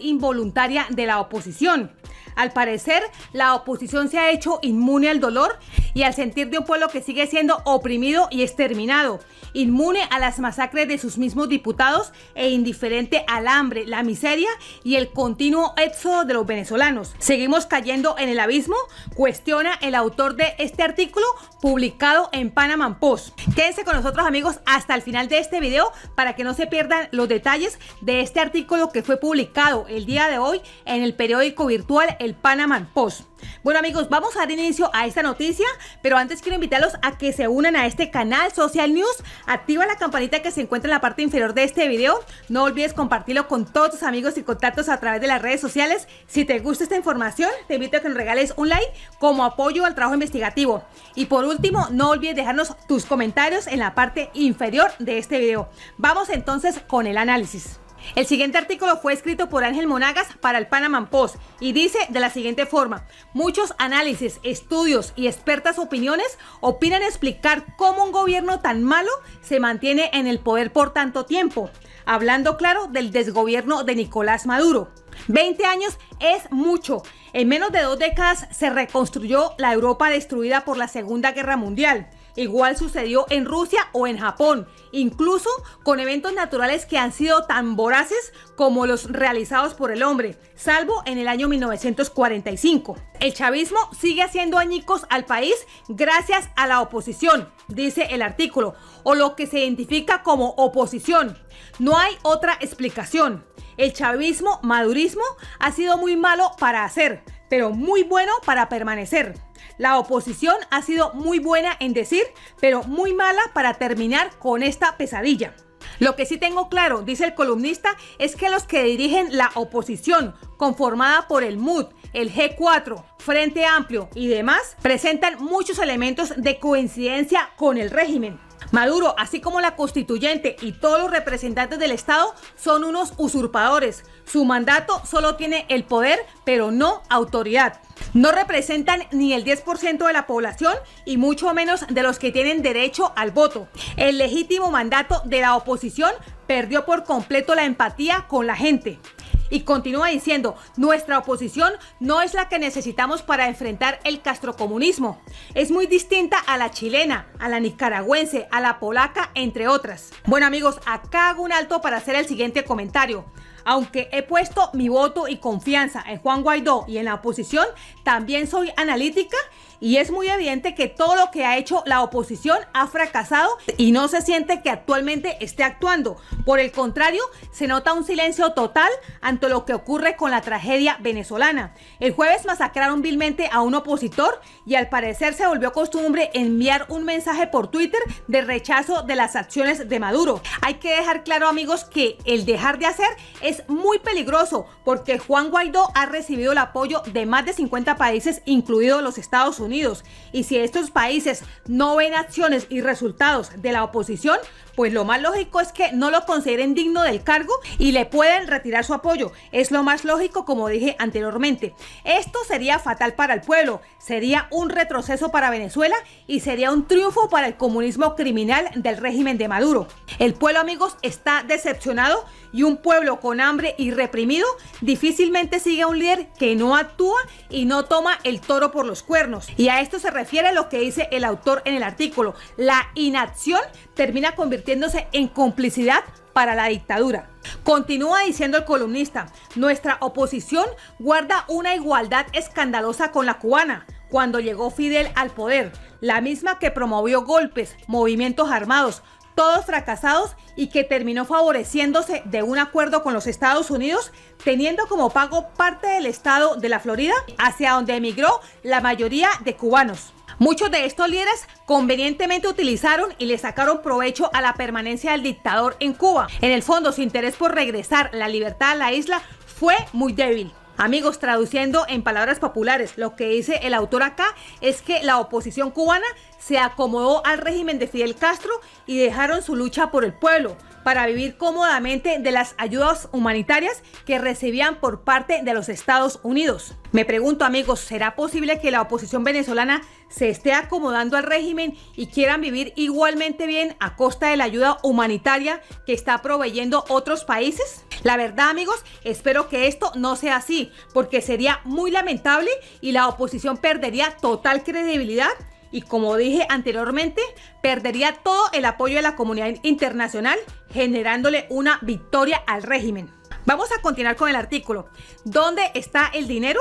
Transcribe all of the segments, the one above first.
involuntaria de la oposición. Al parecer, la oposición se ha hecho inmune al dolor y al sentir de un pueblo que sigue siendo oprimido y exterminado, inmune a las masacres de sus mismos diputados e indiferente al hambre, la miseria y el continuo éxodo de los venezolanos. ¿Seguimos cayendo en el abismo?, cuestiona el autor de este artículo publicado en Panama Post. Quédense con nosotros, amigos, hasta el final de este video para que no se pierdan los detalles de este artículo que fue publicado el día de hoy en el periódico virtual El Panama Post. Bueno, amigos, vamos a dar inicio a esta noticia, pero antes quiero invitarlos a que se unan a este canal Social News. Activa la campanita que se encuentra en la parte inferior de este video. No olvides compartirlo con todos tus amigos y contactos a través de las redes sociales. Si te gusta esta información, te invito a que nos regales un like como apoyo al trabajo investigativo. Y por último, no olvides dejarnos tus comentarios en la parte inferior de este video. Vamos entonces con el análisis. El siguiente artículo fue escrito por Ángel Monagas para el Panama Post y dice de la siguiente forma: muchos análisis, estudios y expertas opiniones opinan explicar cómo un gobierno tan malo se mantiene en el poder por tanto tiempo, hablando claro del desgobierno de Nicolás Maduro. 20 años es mucho. En menos de 2 décadas se reconstruyó la Europa destruida por la Segunda Guerra Mundial. Igual sucedió en Rusia o en Japón, incluso con eventos naturales que han sido tan voraces como los realizados por el hombre, salvo en el año 1945. El chavismo sigue haciendo añicos al país gracias a la oposición, dice el artículo, o lo que se identifica como oposición. No hay otra explicación. El chavismo, madurismo, ha sido muy malo para hacer, pero muy bueno para permanecer. La oposición ha sido muy buena en decir, pero muy mala para terminar con esta pesadilla. Lo que sí tengo claro, dice el columnista, es que los que dirigen la oposición, conformada por el MUD, el G4, Frente Amplio y demás, presentan muchos elementos de coincidencia con el régimen. Maduro, así como la constituyente y todos los representantes del Estado, son unos usurpadores. Su mandato solo tiene el poder, pero no autoridad. No representan ni el 10% de la población y mucho menos de los que tienen derecho al voto. El legítimo mandato de la oposición perdió por completo la empatía con la gente. Y continúa diciendo, nuestra oposición no es la que necesitamos para enfrentar el castrocomunismo. Es muy distinta a la chilena, a la nicaragüense, a la polaca, entre otras. Bueno, amigos, acá hago un alto para hacer el siguiente comentario. Aunque he puesto mi voto y confianza en Juan Guaidó y en la oposición, también soy analítica y es muy evidente que todo lo que ha hecho la oposición ha fracasado y no se siente que actualmente esté actuando. Por el contrario, se nota un silencio total ante lo que ocurre con la tragedia venezolana. El jueves masacraron vilmente a un opositor y al parecer se volvió costumbre enviar un mensaje por Twitter de rechazo de las acciones de Maduro. Hay que dejar claro, amigos, que el dejar de hacer es muy peligroso porque Juan Guaidó ha recibido el apoyo de más de 50 países, incluidos los Estados Unidos. Y si estos países no ven acciones y resultados de la oposición, pues lo más lógico es que no lo consideren digno del cargo y le pueden retirar su apoyo. Es lo más lógico, como dije anteriormente. Esto sería fatal para el pueblo, sería un retroceso para Venezuela y sería un triunfo para el comunismo criminal del régimen de Maduro. El pueblo, amigos, está decepcionado y un pueblo con hambre y reprimido difícilmente sigue a un líder que no actúa y no toma el toro por los cuernos. Y a esto se refiere lo que dice el autor en el artículo. La inacción termina convirtiéndose en complicidad para la dictadura. Continúa diciendo el columnista, nuestra oposición guarda una igualdad escandalosa con la cubana. Cuando llegó Fidel al poder, la misma que promovió golpes, movimientos armados, todos fracasados y que terminó favoreciéndose de un acuerdo con los Estados Unidos, teniendo como pago parte del estado de la Florida, hacia donde emigró la mayoría de cubanos. Muchos de estos líderes convenientemente utilizaron y le sacaron provecho a la permanencia del dictador en Cuba. En el fondo, su interés por regresar la libertad a la isla fue muy débil. Amigos, traduciendo en palabras populares, lo que dice el autor acá es que la oposición cubana se acomodó al régimen de Fidel Castro y dejaron su lucha por el pueblo para vivir cómodamente de las ayudas humanitarias que recibían por parte de los Estados Unidos. Me pregunto, amigos, ¿será posible que la oposición venezolana se esté acomodando al régimen y quieran vivir igualmente bien a costa de la ayuda humanitaria que está proveyendo otros países? La verdad, amigos, espero que esto no sea así, porque sería muy lamentable y la oposición perdería total credibilidad y, como dije anteriormente, perdería todo el apoyo de la comunidad internacional, generándole una victoria al régimen. Vamos a continuar con el artículo. ¿Dónde está el dinero?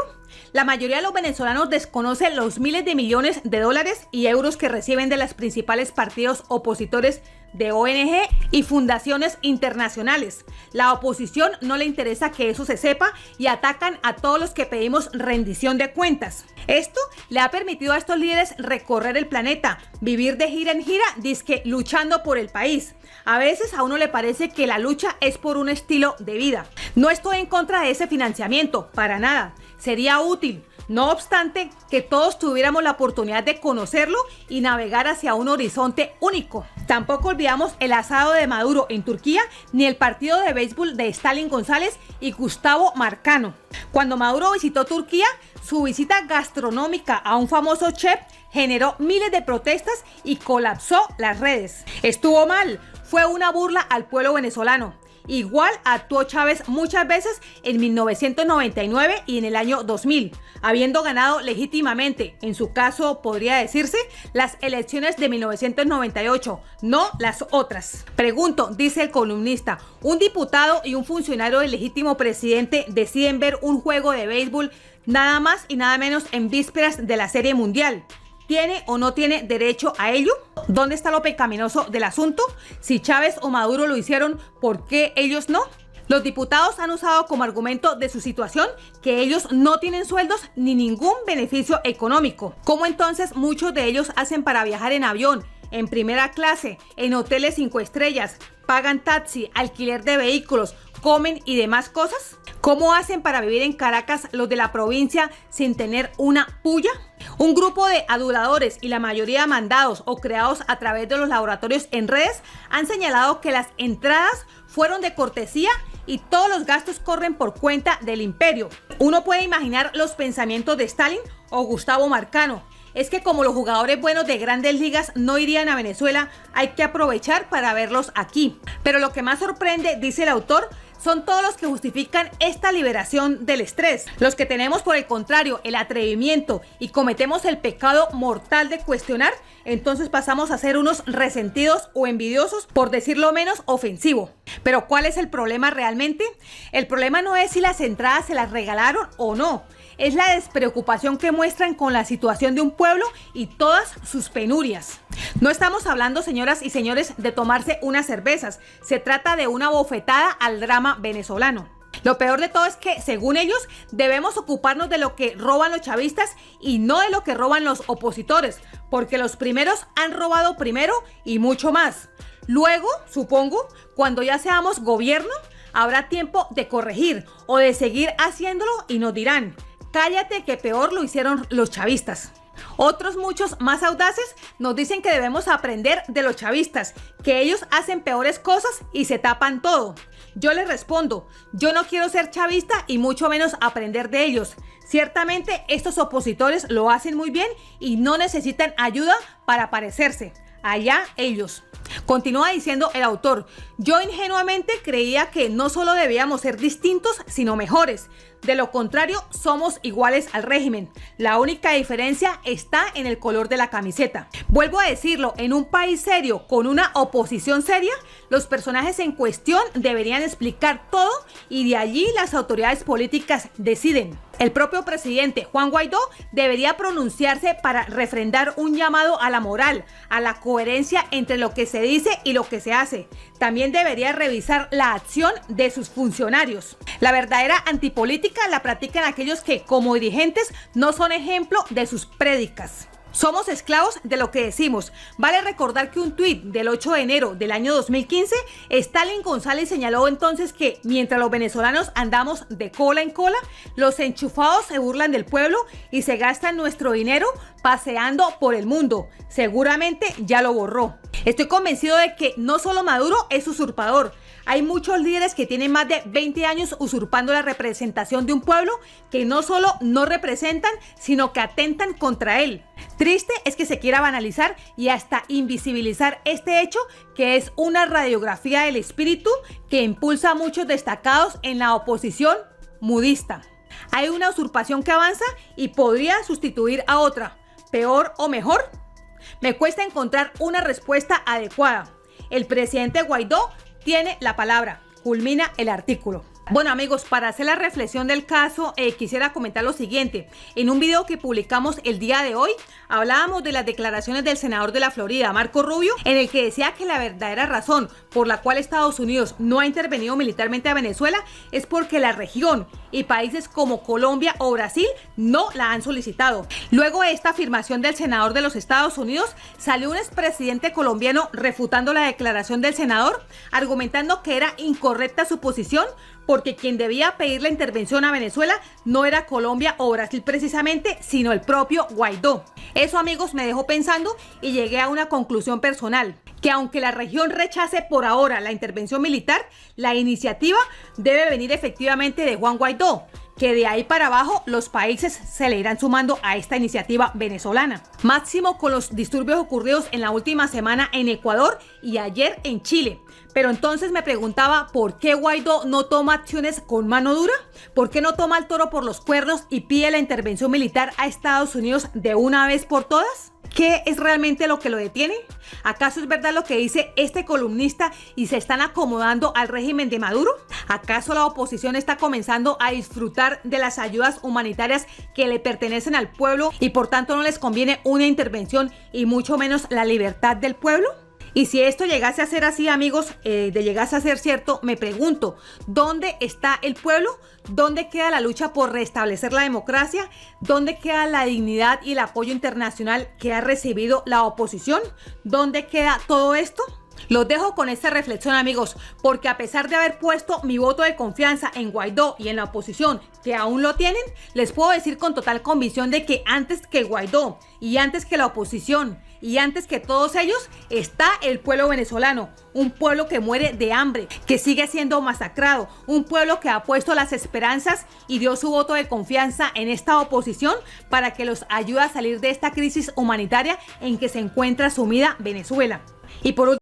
La mayoría de los venezolanos desconocen los miles de millones de dólares y euros que reciben de los principales partidos opositores de ONG y fundaciones internacionales. La oposición no le interesa que eso se sepa y atacan a todos los que pedimos rendición de cuentas. Esto le ha permitido a estos líderes recorrer el planeta, vivir de gira en gira, dizque luchando por el país. A veces a uno le parece que la lucha es por un estilo de vida. No estoy en contra de ese financiamiento, para nada. Sería útil. No obstante, que todos tuviéramos la oportunidad de conocerlo y navegar hacia un horizonte único. Tampoco olvidamos el asado de Maduro en Turquía, ni el partido de béisbol de Stalin González y Gustavo Marcano. Cuando Maduro visitó Turquía, su visita gastronómica a un famoso chef generó miles de protestas y colapsó las redes. Estuvo mal, fue una burla al pueblo venezolano. Igual actuó Chávez muchas veces en 1999 y en el año 2000, habiendo ganado legítimamente, en su caso podría decirse, las elecciones de 1998, no las otras. Pregunto, dice el columnista, ¿un diputado y un funcionario del legítimo presidente deciden ver un juego de béisbol nada más y nada menos en vísperas de la Serie Mundial? ¿Tiene o no tiene derecho a ello? ¿Dónde está lo pecaminoso del asunto? Si Chávez o Maduro lo hicieron, ¿por qué ellos no? Los diputados han usado como argumento de su situación que ellos no tienen sueldos ni ningún beneficio económico. ¿Cómo entonces muchos de ellos hacen para viajar en avión, en primera clase, en hoteles 5 estrellas, pagan taxi, alquiler de vehículos, comen y demás cosas? ¿Cómo hacen para vivir en Caracas los de la provincia sin tener una puya? Un grupo de aduladores y la mayoría mandados o creados a través de los laboratorios en redes han señalado que las entradas fueron de cortesía y todos los gastos corren por cuenta del imperio. Uno puede imaginar los pensamientos de Stalin o Gustavo Marcano. Es que como los jugadores buenos de grandes ligas no irían a Venezuela, hay que aprovechar para verlos aquí. Pero lo que más sorprende, dice el autor, son todos los que justifican esta liberación del estrés. Los que tenemos, por el contrario, el atrevimiento y cometemos el pecado mortal de cuestionar, entonces pasamos a ser unos resentidos o envidiosos, por decirlo menos ofensivo. Pero ¿cuál es el problema realmente? El problema no es si las entradas se las regalaron o no. Es la despreocupación que muestran con la situación de un pueblo y todas sus penurias. No estamos hablando, señoras y señores, de tomarse unas cervezas. Se trata de una bofetada al drama venezolano. Lo peor de todo es que, según ellos, debemos ocuparnos de lo que roban los chavistas y no de lo que roban los opositores, porque los primeros han robado primero y mucho más. Luego, supongo, cuando ya seamos gobierno, habrá tiempo de corregir o de seguir haciéndolo y nos dirán: cállate que peor lo hicieron los chavistas. Otros, muchos más audaces, nos dicen que debemos aprender de los chavistas, que ellos hacen peores cosas y se tapan todo. Yo les respondo, yo no quiero ser chavista y mucho menos aprender de ellos. Ciertamente estos opositores lo hacen muy bien y no necesitan ayuda para parecerse. Allá ellos. Continúa diciendo el autor, yo ingenuamente creía que no solo debíamos ser distintos, sino mejores. De lo contrario, somos iguales al régimen. La única diferencia está en el color de la camiseta. Vuelvo a decirlo, en un país serio, con una oposición seria, los personajes en cuestión deberían explicar todo y de allí las autoridades políticas deciden. El propio presidente Juan Guaidó debería pronunciarse para refrendar un llamado a la moral, a la coherencia entre lo que se dice y lo que se hace. También debería revisar la acción de sus funcionarios. La verdadera antipolítica la practican aquellos que, como dirigentes, no son ejemplo de sus prédicas. Somos esclavos de lo que decimos. Vale recordar que un tuit del 8 de enero del año 2015, Stalin González señaló entonces que mientras los venezolanos andamos de cola en cola, los enchufados se burlan del pueblo y se gastan nuestro dinero paseando por el mundo. Seguramente ya lo borró. Estoy convencido de que no solo Maduro es usurpador. Hay muchos líderes que tienen más de 20 años usurpando la representación de un pueblo que no solo no representan, sino que atentan contra él. Triste es que se quiera banalizar y hasta invisibilizar este hecho, que es una radiografía del espíritu que impulsa a muchos destacados en la oposición mudista. Hay una usurpación que avanza y podría sustituir a otra, peor o mejor. Me cuesta encontrar una respuesta adecuada. El presidente Guaidó tiene la palabra. Culmina el artículo. Bueno amigos, para hacer la reflexión del caso, quisiera comentar lo siguiente. En un video que publicamos el día de hoy, hablábamos de las declaraciones del senador de la Florida, Marco Rubio, en el que decía que la verdadera razón por la cual Estados Unidos no ha intervenido militarmente a Venezuela es porque la región y países como Colombia o Brasil no la han solicitado. Luego de esta afirmación del senador de los Estados Unidos, salió un expresidente colombiano refutando la declaración del senador, argumentando que era incorrecta su posición, porque quien debía pedir la intervención a Venezuela no era Colombia o Brasil precisamente, sino el propio Guaidó. Eso amigos me dejó pensando y llegué a una conclusión personal, que aunque la región rechace por ahora la intervención militar, la iniciativa debe venir efectivamente de Juan Guaidó, que de ahí para abajo los países se le irán sumando a esta iniciativa venezolana. Máximo con los disturbios ocurridos en la última semana en Ecuador y ayer en Chile. Pero entonces me preguntaba, ¿por qué Guaidó no toma acciones con mano dura? ¿Por qué no toma el toro por los cuernos y pide la intervención militar a Estados Unidos de una vez por todas? ¿Qué es realmente lo que lo detiene? ¿Acaso es verdad lo que dice este columnista y se están acomodando al régimen de Maduro? ¿Acaso la oposición está comenzando a disfrutar de las ayudas humanitarias que le pertenecen al pueblo y por tanto no les conviene una intervención y mucho menos la libertad del pueblo? Y si esto llegase a ser así, amigos, llegase a ser cierto, me pregunto, ¿dónde está el pueblo? ¿Dónde queda la lucha por restablecer la democracia? ¿Dónde queda la dignidad y el apoyo internacional que ha recibido la oposición? ¿Dónde queda todo esto? Los dejo con esta reflexión amigos, porque a pesar de haber puesto mi voto de confianza en Guaidó y en la oposición que aún lo tienen, les puedo decir con total convicción de que antes que Guaidó y antes que la oposición y antes que todos ellos está el pueblo venezolano, un pueblo que muere de hambre, que sigue siendo masacrado, un pueblo que ha puesto las esperanzas y dio su voto de confianza en esta oposición para que los ayude a salir de esta crisis humanitaria en que se encuentra sumida Venezuela. Y por último,